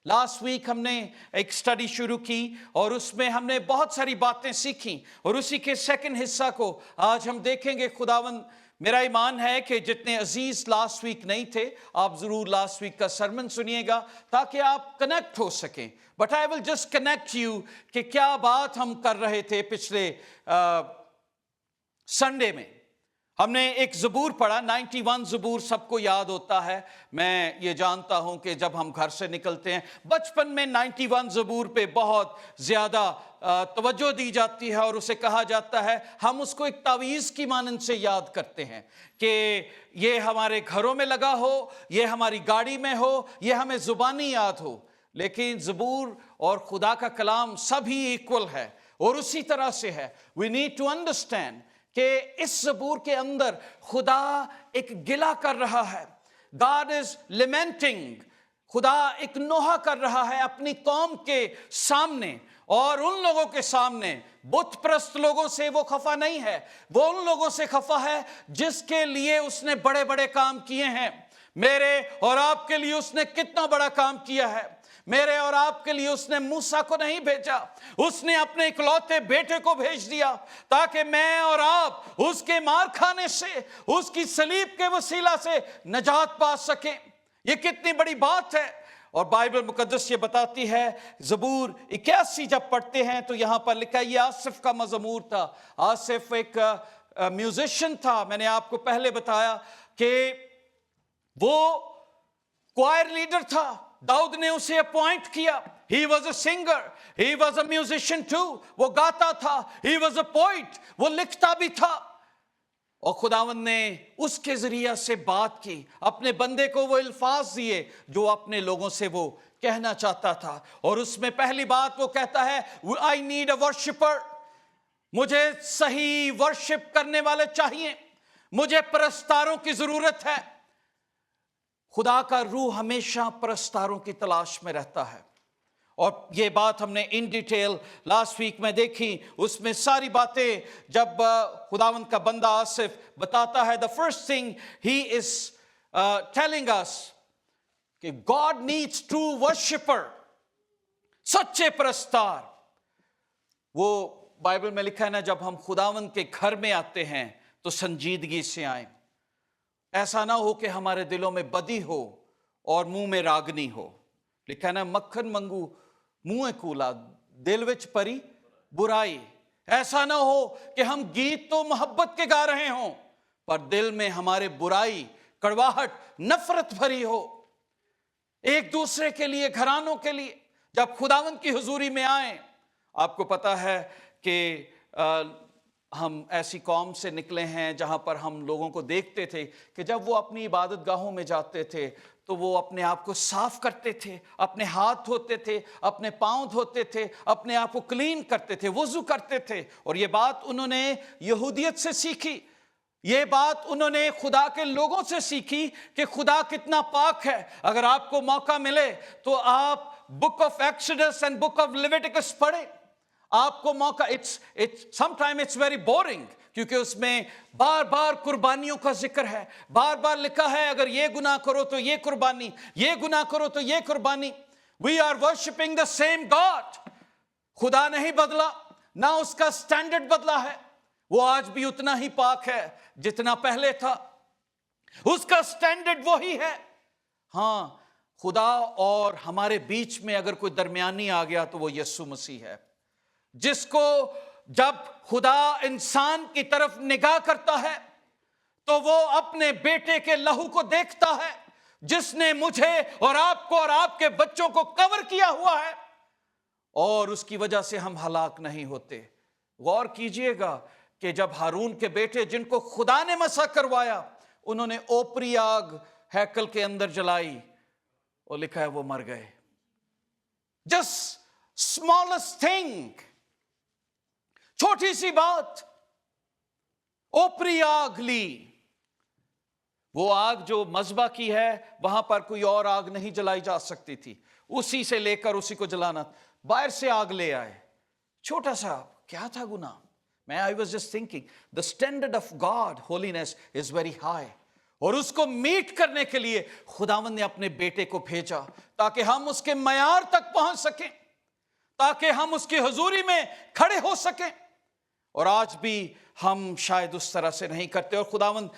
Last week हमने एक study शुरू की और उसमें हमने बहुत सारी बातें सीखी और उसी के सेकंड हिस्सा को आज हम देखेंगे। खुदावंद, मेरा ईमान है कि जितने अजीज लास्ट वीक नहीं थे, आप जरूर लास्ट वीक का सरमन सुनिएगा ताकि आप कनेक्ट हो सकें। But I will just connect you कि क्या बात हम कर रहे थे पिछले संडे में। हमने एक ज़बूर पढ़ा, 91 ज़बूर सबको याद होता है। मैं ये जानता हूं कि जब हम घर से निकलते हैं बचपन में 91 ज़बूर पे बहुत ज़्यादा तवज्जो दी जाती है और उसे कहा जाता है, हम उसको एक तावीज़ की मानंद से याद करते हैं कि ये हमारे घरों में लगा हो, ये हमारी गाड़ी में हो, ये हमें ज़ुबानी याद हो। लेकिन ज़बूर और खुदा का कलाम सभी इक्वल है और उसी तरह से है। वी नीड टू अंडरस्टैंड कि इस ज़बूर के अंदर खुदा एक गिला कर रहा है। God is lamenting. खुदा एक नोहा कर रहा है अपनी कौम के सामने और उन लोगों के सामने। बुत प्रस्त लोगों से वो खफा नहीं है, वो उन लोगों से खफा है जिसके लिए उसने बड़े बड़े काम किए हैं। मेरे और आपके लिए उसने कितना बड़ा काम किया है। मेरे और आपके लिए उसने मूसा को नहीं भेजा, उसने अपने इकलौते बेटे को भेज दिया ताकि मैं और आप उसके मार खाने से, उसकी सलीब के वसीला से नजात पा सके। ये कितनी बड़ी बात है। और बाइबल मुकद्दस ये बताती है, ज़बूर 81 जब पढ़ते हैं तो यहां पर लिखा है, ये आसिफ का मज़मूर था। आसिफ एक म्यूजिशियन था। मैंने आपको पहले बताया कि वो क्वायर लीडर था। दाऊद ने उसे अपॉइंट किया। He was a singer, he was a musician too. वो गाता था, he was a poet, वो लिखता भी था। और खुदावंद ने उसके जरिया से बात की, अपने बंदे को वो अल्फाज दिए जो अपने लोगों से वो कहना चाहता था। और उसमें पहली बात वो कहता है, I need a worshipper। मुझे सही वर्शिप करने वाले चाहिए, मुझे परस्तारों की जरूरत है। खुदा का रूह हमेशा परस्तारों की तलाश में रहता है और ये बात हमने इन डिटेल लास्ट वीक में देखी। उसमें सारी बातें जब खुदावंद का बंदा आसिफ बताता है, the first thing he is telling us कि गॉड नीड्स ट्रू वर्शिपर, सच्चे परस्तार। वो बाइबल में लिखा है ना, जब हम खुदावंद के घर में आते हैं तो संजीदगी से आए। ऐसा ना हो कि हमारे दिलों में बदी हो और मुंह में रागनी हो। लिखा है ना, मक्खन मंगू मुंह कूला, दिल विच परी बुराई। ऐसा ना हो कि हम गीत तो मोहब्बत के गा रहे हों पर दिल में हमारे बुराई, कड़वाहट, नफरत भरी हो। एक दूसरे के लिए, घरानों के लिए जब खुदावंद की हुजूरी में आए, आपको पता है कि हम ऐसी कौम से निकले हैं जहां पर हम लोगों को देखते थे कि जब वो अपनी इबादत गाहों में जाते थे तो वो अपने आप को साफ करते थे, अपने हाथ धोते थे, अपने पांव धोते थे, अपने आप को क्लीन करते थे, वुजू करते थे। और ये बात उन्होंने यहूदियत से सीखी, ये बात उन्होंने खुदा के लोगों से सीखी कि खुदा कितना पाक है। अगर आपको मौका मिले तो आप book of exodus and book of Leviticus पढ़े। आपको मौका, समटाइम इट्स वेरी बोरिंग क्योंकि उसमें बार बार कुर्बानियों का जिक्र है। बार बार लिखा है, अगर ये गुनाह करो तो ये कुर्बानी, ये गुनाह करो तो ये कुर्बानी। We are worshipping the same God. खुदा नहीं बदला, ना उसका स्टैंडर्ड बदला है। वो आज भी उतना ही पाक है जितना पहले था। उसका स्टैंडर्ड वही है। हां, खुदा और हमारे बीच में अगर कोई दरमियानी आ गया तो वो यीशु मसीह है, जिसको जब खुदा इंसान की तरफ निगाह करता है तो वो अपने बेटे के लहू को देखता है, जिसने मुझे और आपको और आपके बच्चों को कवर किया हुआ है, और उसकी वजह से हम हलाक नहीं होते। गौर कीजिएगा कि जब हारून के बेटे, जिनको खुदा ने मसा करवाया, उन्होंने ओपरी आग हैकल के अंदर जलाई और लिखा है वो मर गए। जस्ट स्मॉलेस्ट थिंग, छोटी सी बात, ओपरी आग ली। वो आग जो मज़बा की है, वहां पर कोई और आग नहीं जलाई जा सकती थी, उसी से लेकर उसी को जलाना। बाहर से आग ले आए, छोटा सा, क्या था गुनाह? मैं I was just thinking the standard of God holiness is very high. اور اس کو میٹ کرنے کے لیے خداوند نے اپنے بیٹے کو بھیجا تاکہ ہم اس کے معیار تک پہنچ سکیں، تاکہ ہم اس کی حضوری میں کھڑے ہو سکیں۔ اور آج بھی ہم شاید اس طرح سے نہیں کرتے۔ اور خداوند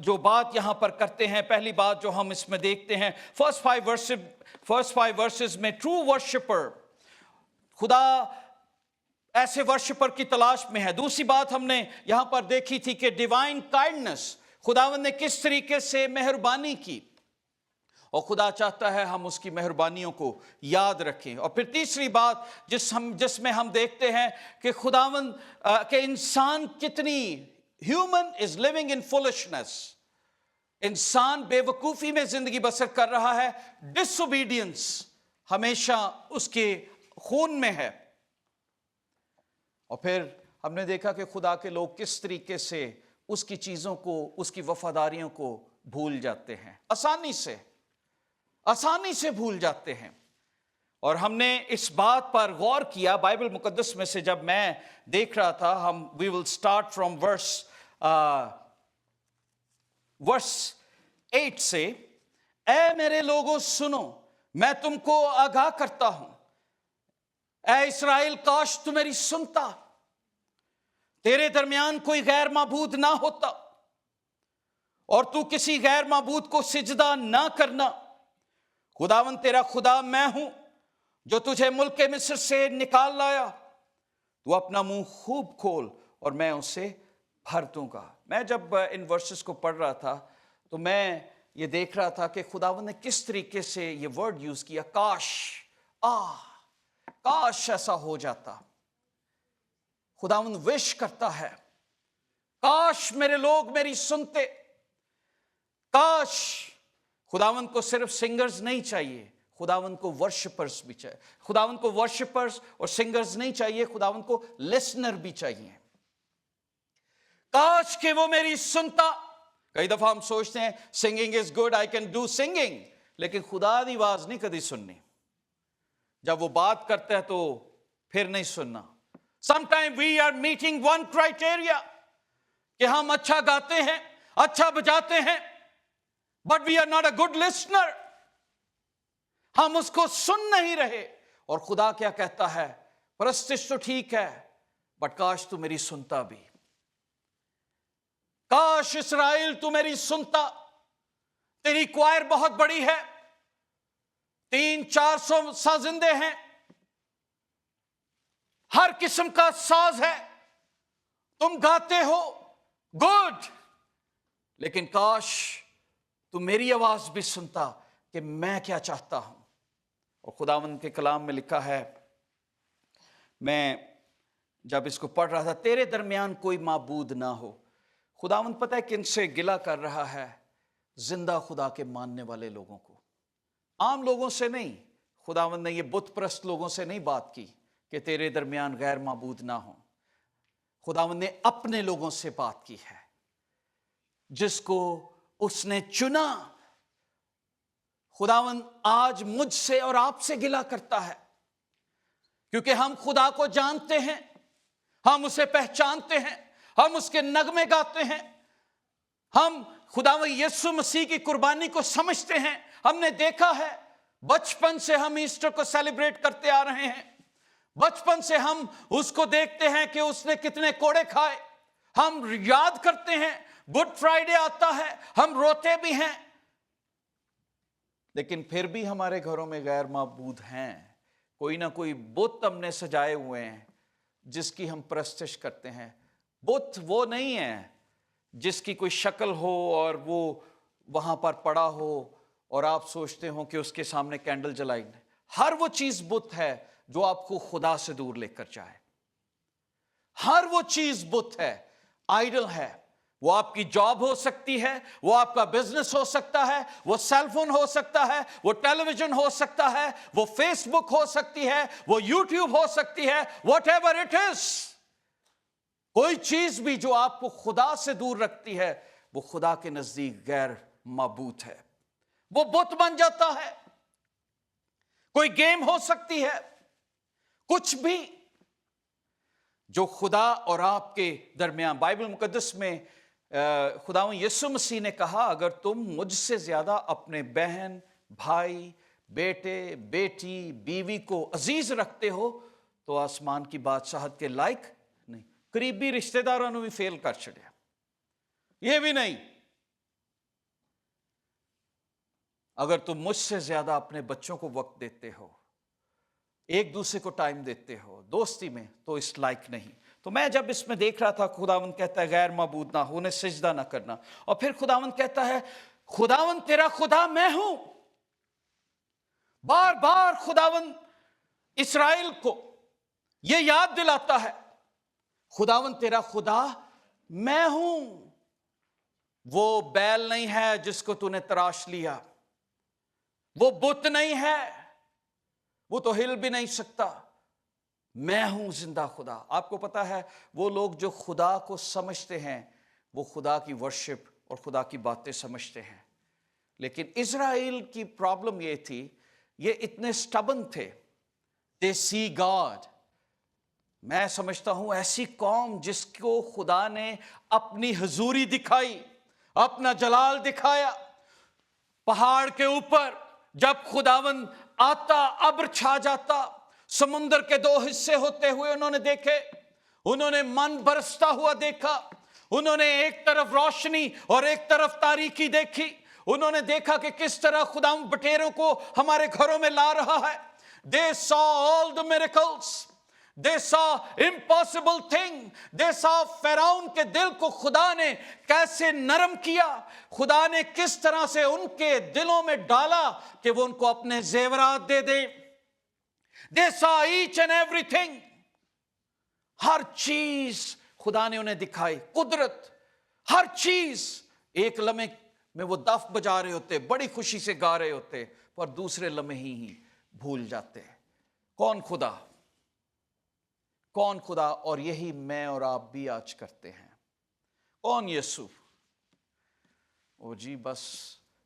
جو بات یہاں پر کرتے ہیں، پہلی بات جو ہم اس میں دیکھتے ہیں فرسٹ 5 ورسز میں، ٹرو ورشپر، خدا ایسے ورشپر کی تلاش میں ہے۔ دوسری بات ہم نے یہاں پر دیکھی تھی کہ ڈیوائن کائنڈنس، خداوند نے کس طریقے سے مہربانی کی، اور خدا چاہتا ہے ہم اس کی مہربانیوں کو یاد رکھیں۔ اور پھر تیسری بات جس میں ہم دیکھتے ہیں کہ خداوند کہ انسان کتنی ہیومن از لیونگ ان فولشنس، انسان بے وقوفی میں زندگی بسر کر رہا ہے، ڈس اوبیڈینس ہمیشہ اس کے خون میں ہے۔ اور پھر ہم نے دیکھا کہ خدا کے لوگ کس طریقے سے اس کی چیزوں کو، اس کی وفاداریوں کو بھول جاتے ہیں، آسانی سے بھول جاتے ہیں۔ اور ہم نے اس بات پر غور کیا بائبل مقدس میں سے، جب میں دیکھ رہا تھا، we will start from verse 8 سے، اے میرے لوگوں سنو، میں تم کو آگاہ کرتا ہوں، اے اسرائیل کاش تو میری سنتا، تیرے درمیان کوئی غیر معبود نہ ہوتا، اور تو کسی غیر معبود کو سجدہ نہ کرنا۔ خداوند تیرا خدا میں ہوں جو تجھے ملک مصر سے نکال لایا، تو اپنا منہ خوب کھول اور میں اسے بھر دوں گا۔ میں جب ان ورسز کو پڑھ رہا تھا تو میں یہ دیکھ رہا تھا کہ خداوند نے کس طریقے سے یہ ورڈ یوز کیا، کاش ایسا ہو جاتا۔ خداوند وش کرتا ہے، کاش میرے لوگ میری سنتے، کاش۔ خداوند کو صرف سنگرز نہیں چاہیے، خداوند کو ورشپرز بھی چاہیے۔ خداوند کو ورشپرز اور سنگرز نہیں چاہیے، خداوند کو لسنر بھی چاہیے۔ کاش کہ وہ میری سنتا۔ کئی دفعہ ہم سوچتے ہیں singing is good, I can do singing, لیکن خدا دی آواز نہیں کدی سننی۔ جب وہ بات کرتا ہے تو پھر نہیں سننا۔ Sometimes we are meeting one criteria کہ ہم اچھا گاتے ہیں، اچھا بجاتے ہیں، but we are not a good listener۔ ہم اس کو سن نہیں رہے۔ اور خدا کیا کہتا ہے، پرستش تو ٹھیک ہے بٹ کاش تو میری سنتا بھی، کاش اسرائیل تو میری سنتا۔ تیری کوائر بہت بڑی ہے، 300-400 سازندے ہیں، ہر قسم کا ساز ہے، تم گاتے ہو، گڈ، لیکن کاش تو میری آواز بھی سنتا کہ میں کیا چاہتا ہوں۔ اور خداوند کے کلام میں لکھا ہے، میں جب اس کو پڑھ رہا تھا، تیرے درمیان کوئی معبود نہ ہو۔ خداوند پتہ ہے کن سے گلہ کر رہا ہے؟ زندہ خدا کے ماننے والے لوگوں کو، عام لوگوں سے نہیں۔ خداوند نے یہ بت پرست لوگوں سے نہیں بات کی کہ تیرے درمیان غیر معبود نہ ہوں۔ خداوند نے اپنے لوگوں سے بات کی ہے، جس کو اس نے چنا۔ خداوند آج مجھ سے اور آپ سے گلہ کرتا ہے، کیونکہ ہم خدا کو جانتے ہیں، ہم اسے پہچانتے ہیں، ہم اس کے نغمے گاتے ہیں، ہم خداوند یسوع مسیح کی قربانی کو سمجھتے ہیں۔ ہم نے دیکھا ہے، بچپن سے ہم ایسٹر کو سیلیبریٹ کرتے آ رہے ہیں، بچپن سے ہم اس کو دیکھتے ہیں کہ اس نے کتنے کوڑے کھائے، ہم یاد کرتے ہیں، گڈ فرائیڈے آتا ہے، ہم روتے بھی ہیں، لیکن پھر بھی ہمارے گھروں میں غیر معبود ہیں۔ کوئی نہ کوئی بت ہم نے سجائے ہوئے ہیں جس کی ہم پرستش کرتے ہیں۔ بت وہ نہیں ہے جس کی کوئی شکل ہو اور وہ وہاں پر پڑا ہو اور آپ سوچتے ہو کہ اس کے سامنے کینڈل جلائی۔ ہر وہ چیز بت ہے جو آپ کو خدا سے دور لے کر جائے۔ ہر وہ چیز بت ہے، آئیڈل ہے۔ وہ آپ کی جاب ہو سکتی ہے، وہ آپ کا بزنس ہو سکتا ہے، وہ سیل فون ہو سکتا ہے، وہ ٹیلی ویژن ہو سکتا ہے، وہ فیس بک ہو سکتی ہے، وہ یوٹیوب ہو سکتی ہے، واٹ ایور اٹ از۔ کوئی چیز بھی جو آپ کو خدا سے دور رکھتی ہے وہ خدا کے نزدیک غیر معبود ہے، وہ بت بن جاتا ہے۔ کوئی گیم ہو سکتی ہے، کچھ بھی جو خدا اور آپ کے درمیان۔ بائبل مقدس میں खुदावंद यीशु मसीह ने कहा, अगर तुम मुझसे ज्यादा अपने बहन, भाई, बेटे, बेटी, बीवी को अजीज रखते हो तो आसमान की बादशाहत के लायक नहीं। करीबी रिश्तेदारों ने भी फेल कर छड़िया, ये भी नहीं। अगर तुम मुझसे ज्यादा अपने बच्चों को वक्त देते हो, एक दूसरे को टाइम देते हो दोस्ती में, तो इस लायक नहीं। तो मैं जब इसमें देख रहा था, खुदावंद कहता है गैर माबूद ना हो, उन्हें सिजदा ना करना, और फिर खुदावंद कहता है खुदावंद तेरा खुदा मैं हूं। बार बार खुदावंद इस्राएल को यह याद दिलाता है, खुदावंद तेरा खुदा मैं हूं। वो बैल नहीं है जिसको तूने तराश लिया, वो बुत नहीं है, वो तो हिल भी नहीं सकता। मैं हूं जिंदा खुदा। आपको पता है वो लोग जो खुदा को समझते हैं वो खुदा की वर्शिप और खुदा की बातें समझते हैं, लेकिन इज़राइल की प्रॉब्लम ये थी, ये इतने स्टबन थे, दे सी गॉड। मैं समझता हूं ऐसी कौम जिसको खुदा ने अपनी हुजूरी दिखाई, अपना जलाल दिखाया, पहाड़ के ऊपर जब खुदावंद आता, अब्र छा जाता, समुंदर के दो हिस्से होते हुए उन्होंने देखे, उन्होंने मन बरसता हुआ देखा, उन्होंने एक तरफ रोशनी और एक तरफ तारीकी देखी, उन्होंने देखा कि किस तरह खुदावंद बटेरों को हमारे घरों में ला रहा है। They saw all the miracles, they saw impossible thing, they saw फ़िरौन के दिल को खुदा ने कैसे नरम किया, खुदा ने किस तरह से उनके दिलों में डाला कि वो उनको अपने जेवरात दे दे। They saw each and everything, हर चीज खुदा ने उन्हें दिखाई, कुदरत, हर चीज। एक लम्हे में वो दफ बजा रहे होते, बड़ी खुशी से गा रहे होते, पर दूसरे लम्हे ही भूल जाते कौन खुदा, कौन खुदा। और यही मैं और आप भी आज करते हैं। कौन यीशु? ओ जी बस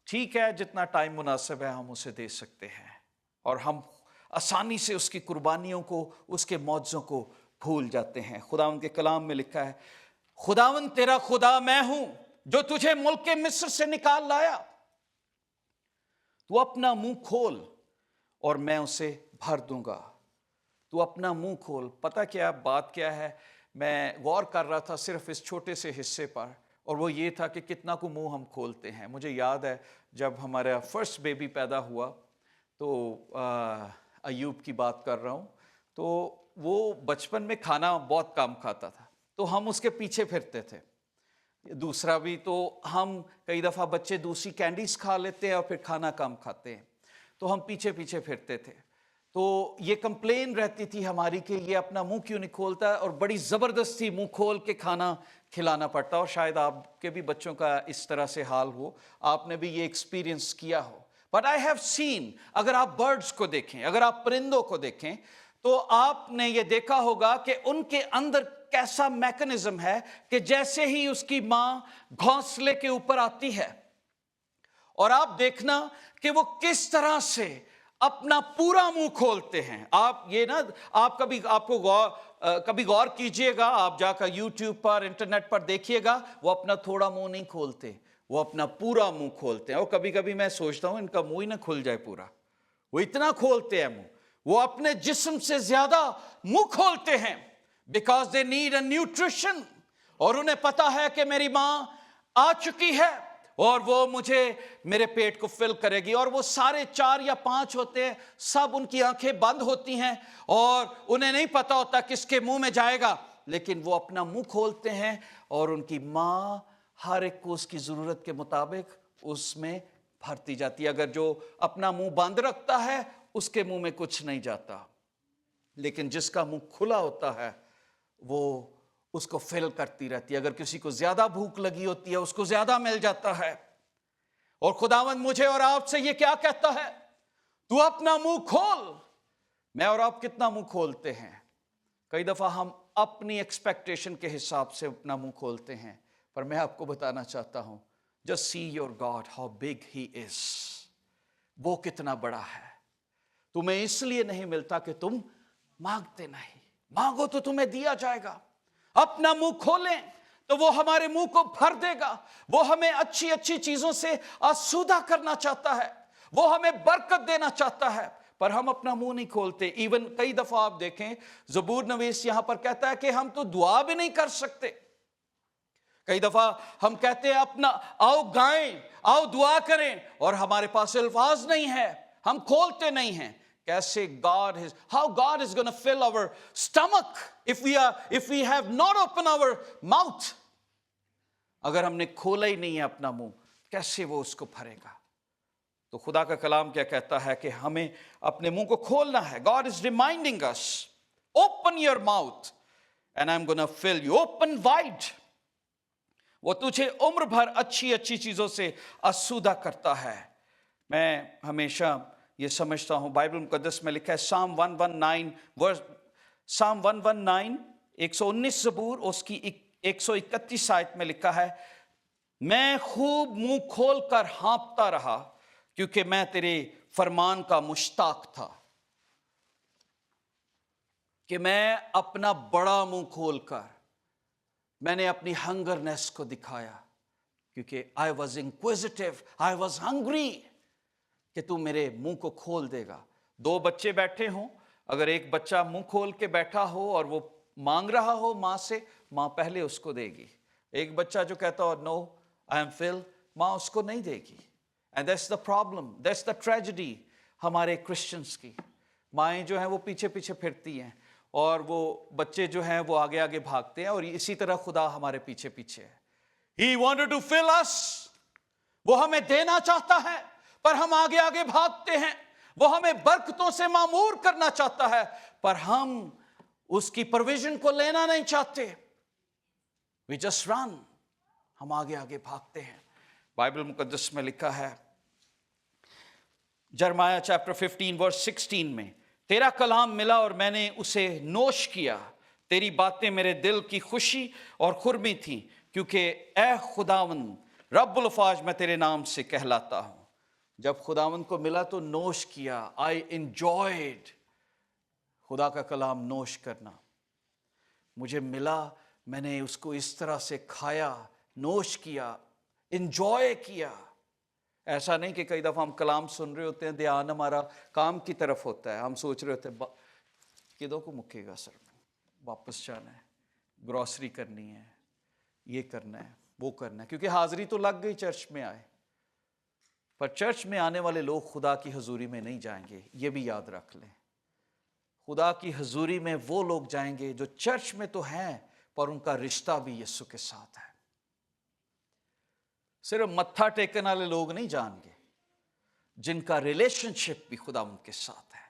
ठीक है, जितना टाइम मुनासिब है हम उसे दे सकते हैं, और हम आसानी से उसकी कुर्बानियों को, उसके मौजों को भूल जाते हैं। खुदावंद के कलाम में लिखा है, खुदावंद तेरा खुदा मैं हूं जो तुझे मुल्क के मिस्र से निकाल लाया। तू अपना मुंह खोल और मैं उसे भर दूंगा। तू अपना मुंह खोल। पता क्या बात क्या है, मैं गौर कर रहा था सिर्फ इस छोटे से हिस्से पर, और वो ये था कि कितना को मुंह हम खोलते हैं। मुझे याद है जब हमारा फर्स्ट बेबी पैदा हुआ, तो अयूब की बात कर रहा हूँ, तो वो बचपन में खाना बहुत कम खाता था, तो हम उसके पीछे फिरते थे। दूसरा भी, तो हम कई दफ़ा बच्चे दूसरी कैंडीज खा लेते हैं और फिर खाना कम खाते हैं, तो हम पीछे पीछे फिरते थे। तो ये कंप्लेन रहती थी हमारी कि ये अपना मुंह क्यों नहीं खोलता है, और बड़ी ज़बरदस्ती मुंह खोल के खाना खिलाना पड़ता। और शायद आपके भी बच्चों का इस तरह से हाल हो, आपने भी ये एक्सपीरियंस किया हो। बट आई हैव सीन, अगर आप बर्ड्स को देखें, अगर आप परिंदों को देखें, तो आपने ये देखा होगा कि उनके अंदर कैसा मैकेनिज्म है कि जैसे ही उसकी मां घोंसले के ऊपर आती है, और आप देखना कि वो किस तरह से अपना पूरा मुंह खोलते हैं। आप ये ना, आप कभी गौर कीजिएगा, आप जाकर यूट्यूब पर, इंटरनेट पर देखिएगा, वो अपना थोड़ा मुंह नहीं खोलते, वो अपना पूरा मुंह खोलते हैं। और कभी कभी मैं सोचता हूं इनका मुंह ही ना खुल जाए पूरा, वो इतना खोलते हैं मुंह। वो अपने जिस्म से ज्यादा मुंह खोलते हैं, because they need a nutrition. और उन्हें पता है कि मेरी मां आ चुकी है और वो मुझे, मेरे पेट को फिल करेगी। और वो सारे 4 या 5 होते हैं, सब उनकी आंखें बंद होती हैं और उन्हें नहीं पता होता किसके मुंह में जाएगा, लेकिन वो अपना मुंह खोलते हैं और उनकी मां हर एक को उसकी जरूरत के मुताबिक उसमें भरती जाती है। अगर जो अपना मुंह बंद रखता है उसके मुंह में कुछ नहीं जाता, लेकिन जिसका मुंह खुला होता है वो उसको फिल करती रहती है। अगर किसी को ज्यादा भूख लगी होती है उसको ज्यादा मिल जाता है। और खुदावंद मुझे और आपसे ये क्या कहता है, तू अपना मुंह खोल। मैं और आप कितना मुंह खोलते हैं? कई दफा हम अपनी एक्सपेक्टेशन के हिसाब से अपना मुंह खोलते हैं, पर मैं आपको बताना चाहता हूं, just see your God how big he is. वो कितना बड़ा है। तुम्हें इसलिए नहीं मिलता कि तुम मांगते नहीं, मांगो तो तुम्हें दिया जाएगा। अपना मुंह खोलें, تو وہ ہمارے منہ کو بھر دے گا. وہ ہمیں اچھی اچھی چیزوں سے آسودہ کرنا چاہتا ہے, وہ ہمیں برکت دینا چاہتا ہے, پر ہم اپنا منہ نہیں کھولتے. ایون کئی دفعہ آپ دیکھیں زبور نویس یہاں پر کہتا ہے کہ ہم تو دعا بھی نہیں کر سکتے. کئی دفعہ ہم کہتے ہیں اپنا آؤ گائیں, آؤ دعا کریں, اور ہمارے پاس الفاظ نہیں ہے, ہم کھولتے نہیں ہیں. کیسے how God is going to fill our stomach if we have not opened our mouth. اگر ہم نے کھولا ہی نہیں ہے اپنا منہ, کیسے وہ اس کو بھرے گا؟ تو خدا کا کلام کیا کہتا ہے کہ ہمیں اپنے منہ کو کھولنا ہے. God is reminding us, open your mouth and I'm going to fill you. Open wide. وہ تجھے عمر بھر اچھی اچھی چیزوں سے آسودہ کرتا ہے. میں ہمیشہ یہ سمجھتا ہوں, بائبل مقدس میں لکھا ہے Psalm 119 119 زبور اس کی 131 آیت میں لکھا ہے, میں خوب منہ کھول کر ہانپتا رہا کیونکہ میں تیرے فرمان کا مشتاق تھا. کہ میں اپنا بڑا منہ کھول کر میں نے اپنی ہنگرنیس کو دکھایا, کیونکہ I was inquisitive, I was hungry, کہ تو میرے منہ کو کھول دے گا. 2 بچے بیٹھے ہوں, اگر ایک بچہ منہ کھول کے بیٹھا ہو اور وہ مانگ رہا ہو ماں سے, ماں پہلے اس کو دے گی. ایک بچہ جو کہتا ہو no I am filled, ماں اس کو نہیں دے گی. And that's the problem, that's the tragedy ہمارے کرسچنس کی. مائیں جو ہیں وہ پیچھے پیچھے پھرتی ہیں اور وہ بچے جو ہیں وہ آگے آگے بھاگتے ہیں, اور اسی طرح خدا ہمارے پیچھے پیچھے ہے. He wanted to fill us, وہ ہمیں دینا چاہتا ہے پر ہم آگے آگے بھاگتے ہیں. وہ ہمیں برکتوں سے معمور کرنا چاہتا ہے پر ہم اس کی پروویژن کو لینا نہیں چاہتے. We just run, ہم آگے آگے بھاگتے ہیں. بائبل مقدس میں لکھا ہے جرمایہ چیپٹر 15 ورس 16 میں, تیرا کلام ملا اور میں نے اسے نوش کیا, تیری باتیں میرے دل کی خوشی اور خرمی تھیں, کیونکہ اے خداوند رب الافواج میں تیرے نام سے کہلاتا ہوں. جب خداوند کو ملا تو نوش کیا. I enjoyed خدا کا کلام نوش کرنا. مجھے ملا, میں نے اس کو اس طرح سے کھایا, نوش کیا, انجوائے کیا. ایسا نہیں کہ کئی دفعہ ہم کلام سن رہے ہوتے ہیں, دھیان ہمارا کام کی طرف ہوتا ہے, ہم سوچ رہے ہوتے ہیں کدوں کو مکے گا سر, واپس جانا ہے, گروسری کرنی ہے, یہ کرنا ہے, وہ کرنا ہے, کیونکہ حاضری تو لگ گئی, چرچ میں آئے. پر چرچ میں آنے والے لوگ خدا کی حضوری میں نہیں جائیں گے, یہ بھی یاد رکھ لیں. خدا کی حضوری میں وہ لوگ جائیں گے جو چرچ میں تو ہیں پر ان کا رشتہ بھی یسوع کے ساتھ ہے. صرف متھا ٹیکن والے لوگ نہیں جائیں گے, جن کا ریلیشن شپ بھی خدا ان کے ساتھ ہے.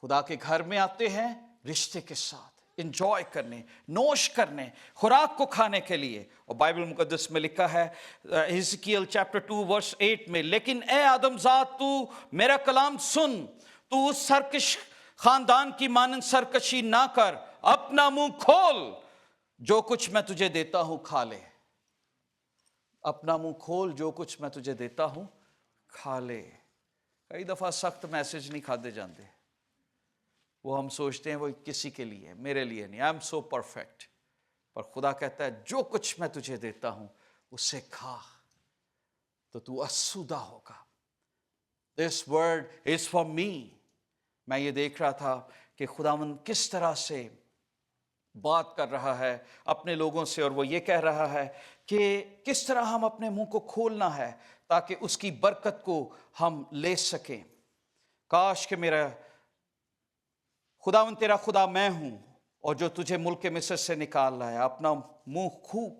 خدا کے گھر میں آتے ہیں رشتے کے ساتھ, انجوائے کرنے, نوش کرنے, خوراک کو کھانے کے لیے. اور بائبل مقدس میں لکھا ہے حزقیل چیپٹر 2 ورس 8 میں, لیکن اے آدم ذات تو میرا کلام سن, تو اس سرکش خاندان کی مانند سرکشی نہ کر, اپنا منہ کھول, جو کچھ میں تجھے دیتا ہوں کھا لے. اپنا منہ کھول, جو کچھ میں تجھے دیتا ہوں کھا لے. کئی دفعہ سخت میسج نہیں کھادے جاندے, وہ ہم سوچتے ہیں وہ کسی کے لیے, میرے لیے نہیں, آئی ایم سو پرفیکٹ. پر خدا کہتا ہے جو کچھ میں تجھے دیتا ہوں اسے کھا تو تو آسودہ ہوگا. This word is for me. میں یہ دیکھ رہا تھا کہ خداوند کس طرح سے بات کر رہا ہے اپنے لوگوں سے, اور وہ یہ کہہ رہا ہے کہ کس طرح ہم اپنے منہ کو کھولنا ہے تاکہ اس کی برکت کو ہم لے سکیں. کاش کہ میرا خداوند تیرا خدا میں ہوں, اور جو تجھے ملک مصر سے نکال رہا ہے, اپنا منہ خوب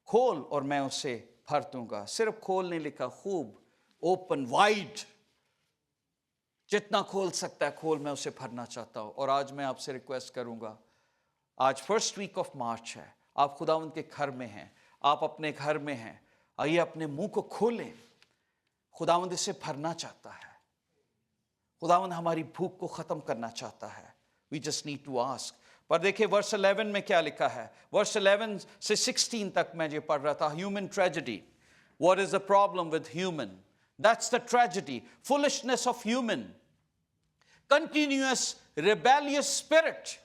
کھول اور میں اسے بھر دوں گا. صرف کھول نہیں لکھا, خوب, اوپن وائڈ, جتنا کھول سکتا ہے کھول, میں اسے بھرنا چاہتا ہوں. اور آج میں آپ سے ریکویسٹ کروں گا, آج فرسٹ ویک آف مارچ ہے, آپ خداوند کے گھر میں ہیں, آپ اپنے گھر میں ہیں, آئیے اپنے منہ کو کھولیں. خداوند اسے بھرنا چاہتا ہے, خداوند ہماری بھوک کو ختم کرنا چاہتا ہے. We just need to ask. پر دیکھیں ورس 11 میں کیا لکھا ہے, ورس 11 سے 16 تک میں یہ پڑھ رہا تھا. Human tragedy. What is the problem with human? That's the tragedy. Foolishness of human. Continuous rebellious spirit.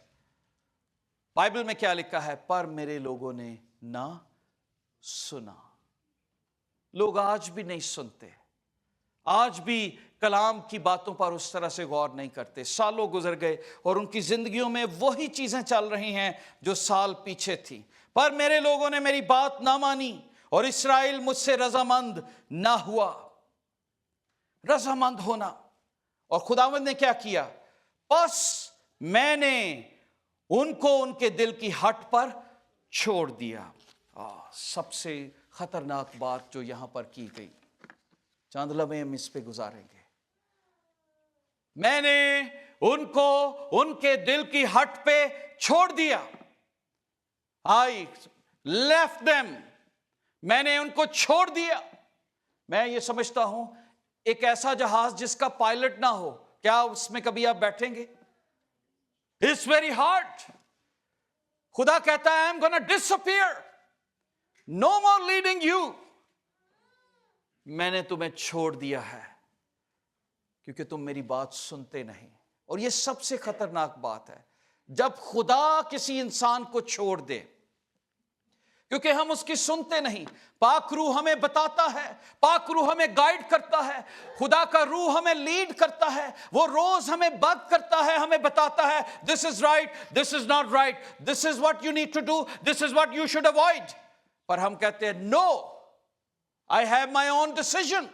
Bible میں کیا لکھا ہے, پر میرے لوگوں نے ना सुना। लोग आज भी नहीं सुनते, आज भी कलाम की बातों पर उस तरह से गौर नहीं करते। सालों गुजर गए और उनकी जिंदगियों में वही चीजें चल रही हैं जो साल पीछे थी। पर मेरे लोगों ने मेरी बात ना मानी और इस्राएल मुझसे रजामंद ना हुआ। रजामंद होना, और खुदावंद ने क्या किया? बस मैंने उनको उनके दिल की हट पर छोड़ दिया। सबसे खतरनाक बात जो यहां पर की गई, चंद लम्हे हम इस पे गुजारेंगे। मैंने उनको उनके दिल की हट पे छोड़ दिया। आई लेफ्ट देम, मैंने उनको छोड़ दिया। मैं ये समझता हूं एक ऐसा जहाज जिसका पायलट ना हो, क्या उसमें कभी आप बैठेंगे? It's very hard. खुदा कहता है I am gonna disappear, no more leading you. मैंने तुम्हें छोड़ दिया है क्योंकि तुम मेरी बात सुनते नहीं। और यह सबसे खतरनाक बात है जब खुदा किसी इंसान को छोड़ दे, क्योंकि हम उसकी सुनते नहीं। पाक रूह हमें बताता है, पाक रूह हमें गाइड करता है, खुदा का रूह हमें लीड करता है। वो रोज हमें बात करता है, हमें बताता है this is right, this is not right, this is what you need to do, this is what you should avoid. पर हम कहते हैं no, I have my own decision,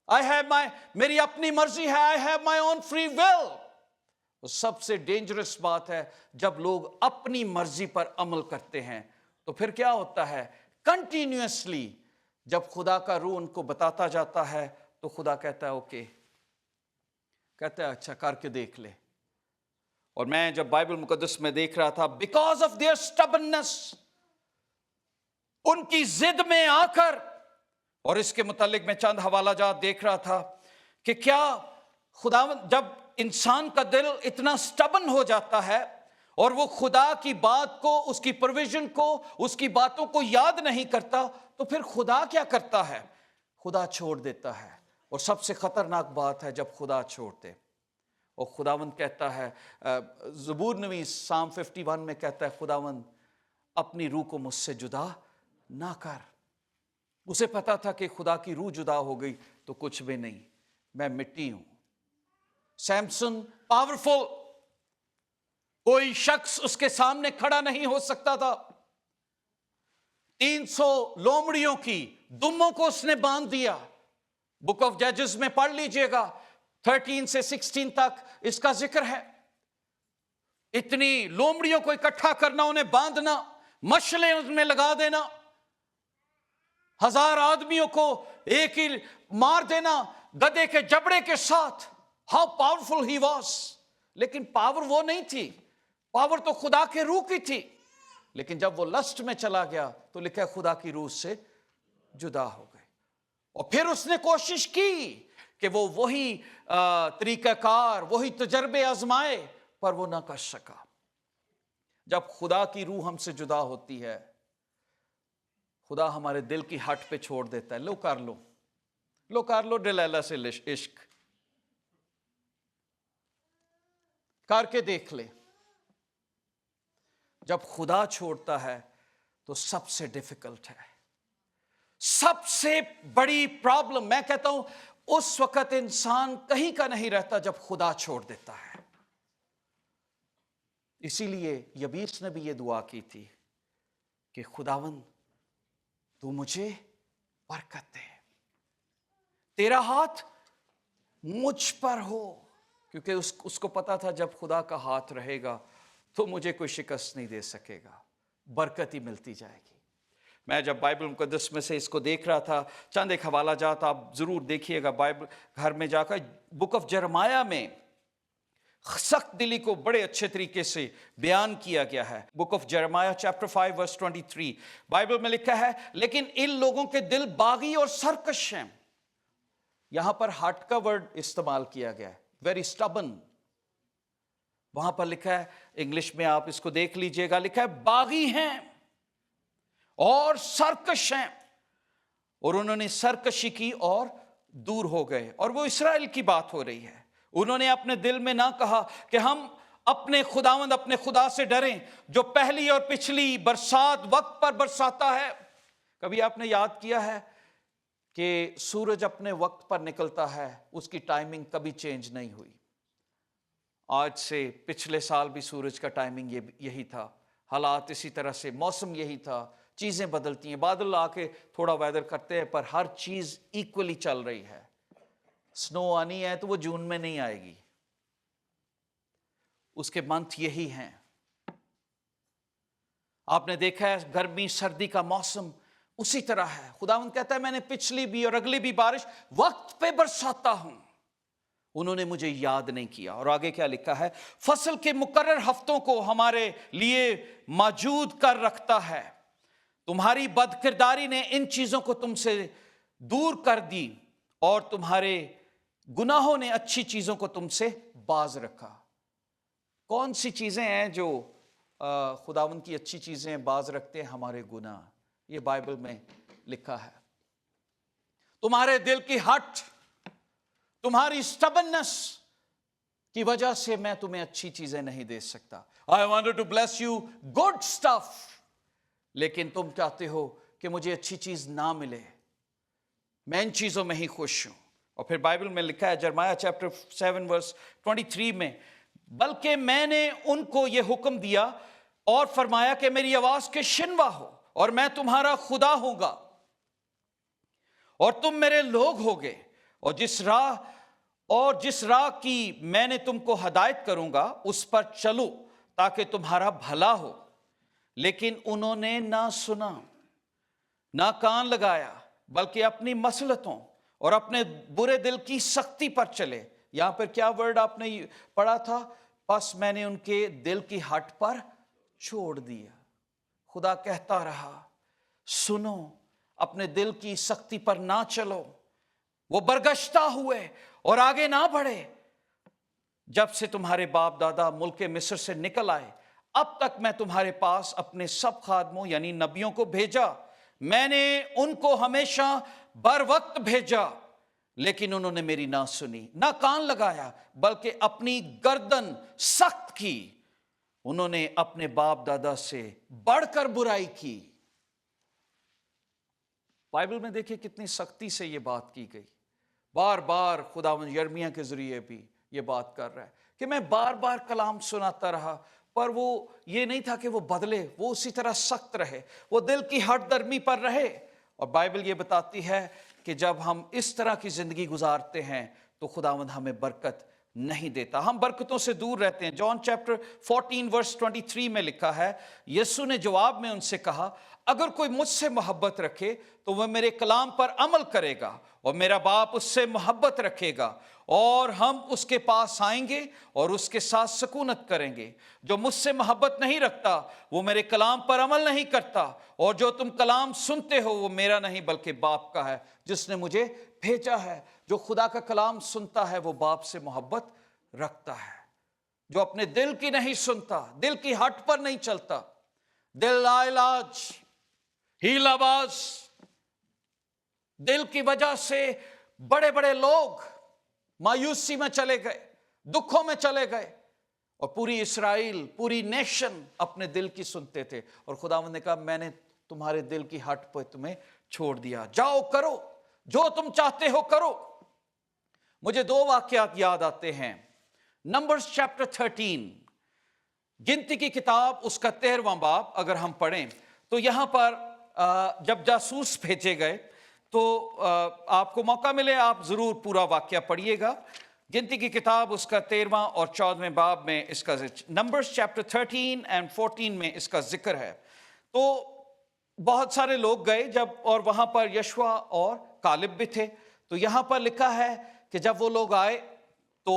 I have my, मेरी अपनी मर्जी है, I have my own free will. सबसे dangerous बात है जब लोग अपनी मर्जी पर अमल करते हैं। तो फिर क्या होता है? कंटिन्यूअसली जब खुदा का रूह उनको बताता जाता है तो खुदा कहता है ओके, कहता है अच्छा करके देख ले। और मैं जब बाइबल मुकद्दस में देख रहा था, बिकॉज ऑफ देयर स्टबर्ननेस, उनकी जिद में आकर, और इसके मुतालिक मैं चंद हवाला जात देख रहा था कि क्या खुदा, जब इंसान का दिल इतना स्टबन हो जाता है और वो खुदा की बात को, उसकी प्रोविजन को, उसकी बातों को याद नहीं करता, तो फिर खुदा क्या करता है? खुदा छोड़ देता है। और सबसे खतरनाक बात है जब खुदा छोड़ते, और खुदावंद कहता है, ज़बूर नवीस साम 51 में कहता है, खुदावंद अपनी रूह को मुझसे जुदा ना कर। उसे पता था कि खुदा की रूह जुदा हो गई तो कुछ भी नहीं, मैं मिट्टी हूं। सैमसन पावरफुल, कोई शख्स उसके सामने खड़ा नहीं हो सकता था। 300 लोमड़ियों की दुम्मों को उसने बांध दिया। बुक ऑफ जजेस में पढ़ लीजिएगा, 13 से 16 तक इसका जिक्र है। इतनी लोमड़ियों को इकट्ठा करना, उन्हें बांधना, मशलें उसमें लगा देना, 1000 आदमियों को एक ही मार देना गधे के जबड़े के साथ। How powerful he was. लेकिन पावर वो नहीं थी, पावर तो खुदा के रूह की थी। लेकिन जब वो लस्ट में चला गया तो लिखा है खुदा की रूह से जुदा हो गए। और फिर उसने कोशिश की कि वो वही तरीकाकार, वही तजर्बे आजमाए, पर वो ना कर सका। जब खुदा की रूह हमसे जुदा होती है, खुदा हमारे दिल की हट पे छोड़ देता है। लो कर लो डिलैला से इश्क करके देख ले। जब खुदा छोड़ता है तो सबसे डिफिकल्ट है, सबसे बड़ी प्रॉब्लम। मैं कहता हूं उस वक्त इंसान कहीं का नहीं रहता जब खुदा छोड़ देता है। इसीलिए यबीस ने भी ये दुआ की थी कि खुदावन तू मुझे बरकत दे, तेरा हाथ मुझ पर हो, क्योंकि उसको पता था जब खुदा का हाथ रहेगा तो मुझे कोई शिकस्त नहीं दे सकेगा, बरकत ही मिलती जाएगी। मैं जब बाइबल मुकद्दस में से इसको देख रहा था, चंद एक हवाला जात आप जरूर देखिएगा बाइबल घर में जाकर। बुक ऑफ जरमाया में सख्त दिली को बड़े अच्छे तरीके से बयान किया गया है। Book of Jeremiah chapter 5 verse 23 Bible में लिखा है, लेकिन इन लोगों के दिल बागी और सरकश हैं। यहां पर हार्ट का वर्ड इस्तेमाल किया गया है, वेरी स्टबन। वहां पर लिखा है, इंग्लिश में आप इसको देख लीजिएगा, लिखा है बागी हैं और सरकश हैं। और उन्होंने सरकशी की और दूर हो गए। और वो इस्राएल की बात हो रही है। उन्होंने अपने दिल में ना कहा कि हम अपने खुदावंद अपने खुदा से डरें जो पहली और पिछली बरसात वक्त पर बरसाता है। कभी आपने याद किया है कि सूरज अपने वक्त पर निकलता है, उसकी टाइमिंग कभी चेंज नहीं हुई। आज से पिछले साल भी सूरज का टाइमिंग यही था, हालात इसी तरह से, मौसम यही था, चीजें बदलती हैं, बादल आके थोड़ा वेदर करते हैं पर हर चीज इक्वली चल रही है। स्नो आनी है तो वो जून में नहीं आएगी, उसके मंथ यही हैं। आपने देखा है गर्मी सर्दी का मौसम उसी तरह है। खुदावंद कहता है मैंने पिछली भी और अगली भी बारिश वक्त पे बरसाता हूं, उन्होंने मुझे याद नहीं किया। और आगे क्या लिखा है, फसल के मुकर्रर हफ्तों को हमारे लिए मौजूद कर रखता है। तुम्हारी बदकिरदारी ने इन चीजों को तुमसे दूर कर दी और तुम्हारे गुनाहों ने अच्छी चीजों को तुमसे बाज रखा। कौन सी चीजें हैं जो खुदावंद की अच्छी चीजें बाज रखते हैं? हमारे गुनाह। ये बाइबल में लिखा है। तुम्हारे दिल की हट, तुम्हारी स्टबननेस की वजह से मैं तुम्हें अच्छी चीजें नहीं दे सकता। I wanted to bless you good stuff, लेकिन तुम चाहते हो कि मुझे अच्छी चीज ना मिले, मैं इन चीजों में ही खुश हूं। और फिर बाइबल में लिखा है यिर्मयाह चैप्टर 7 वर्स 23 में, बल्कि मैंने उनको यह हुक्म दिया और फरमाया कि मेरी आवाज के शिनवा हो और मैं तुम्हारा खुदा होगा और तुम मेरे लोग होगे, और जिस राह की मैंने तुमको हदायत करूंगा उस पर चलो ताकि तुम्हारा भला हो। लेकिन उन्होंने ना सुना, ना कान लगाया, बल्कि अपनी मसलतों और अपने बुरे दिल की सख्ती पर चले। यहां पर क्या वर्ड आपने पढ़ा था? बस मैंने उनके दिल की हट पर छोड़ दिया। खुदा कहता रहा सुनो, अपने दिल की सख्ती पर ना चलो। वो बरगश्ता हुए और आगे ना बढ़े। जब से तुम्हारे बाप दादा मुल्क मिस्र से निकल आए अब तक मैं तुम्हारे पास अपने सब खादमों यानी नबियों को भेजा। मैंने उनको हमेशा बर वक्त भेजा, लेकिन उन्होंने मेरी ना सुनी, ना कान लगाया, बल्कि अपनी गर्दन सख्त की। उन्होंने अपने बाप दादा से बढ़कर बुराई की। बाइबल में देखिए कितनी सख्ती से ये बात की गई। बार बार खुदावंद यिर्मयाह के जरिए भी ये बात कर रहा है कि मैं बार बार कलाम सुनाता रहा, पर वो ये नहीं था कि वो बदले, वो उसी तरह सख्त रहे, वो दिल की हट दर्मी पर रहे। और बाइबल ये बताती है कि जब हम इस तरह की जिंदगी गुजारते हैं तो खुदावंद हमें बरकत नहीं देता, हम बरकतों से दूर रहते हैं। जॉन चैप्टर 14 वर्स 23 में लिखा है, यीशु ने जवाब में उनसे कहा, अगर कोई मुझसे मोहब्बत रखे तो वह मेरे कलाम पर अमल करेगा और मेरा बाप उससे मोहब्बत रखेगा और हम उसके पास आएंगे और उसके साथ सकूनत करेंगे। जो मुझसे मोहब्बत नहीं रखता वो मेरे कलाम पर अमल नहीं करता, और जो तुम कलाम सुनते हो वो मेरा नहीं बल्कि बाप का है जिसने मुझे भेजा है। जो खुदा का कलाम सुनता है वो बाप से मोहब्बत रखता है। जो अपने दिल की नहीं सुनता, दिल की हट पर नहीं चलता, दिल लाइलाज हीलाबाज, दिल की वजह से बड़े बड़े लोग मायूसी में चले गए, दुखों में चले गए, और पूरी इस्राएल, पूरी नेशन अपने दिल की सुनते थे। और खुदावंद ने कहा मैंने तुम्हारे दिल की हट पर तुम्हें छोड़ दिया, जाओ करो जो तुम चाहते हो करो। मुझे दो वाकयात याद आते हैं। नंबर्स चैप्टर 13, गिनती की किताब उसका 13वां बाब अगर हम पढ़ें तो यहां पर जब जासूस भेजे गए तो आपको मौका मिले आप जरूर पूरा वाकया पढ़िएगा। गिनती की किताब उसका 13वां और 14वें बाब में इसका, नंबर्स चैप्टर 13 एंड 14 में इसका जिक्र है। तो बहुत सारे लोग गए जब, और वहां पर यशवा और कालिब भी थे। तो यहां पर लिखा है कि जब वो लोग आए तो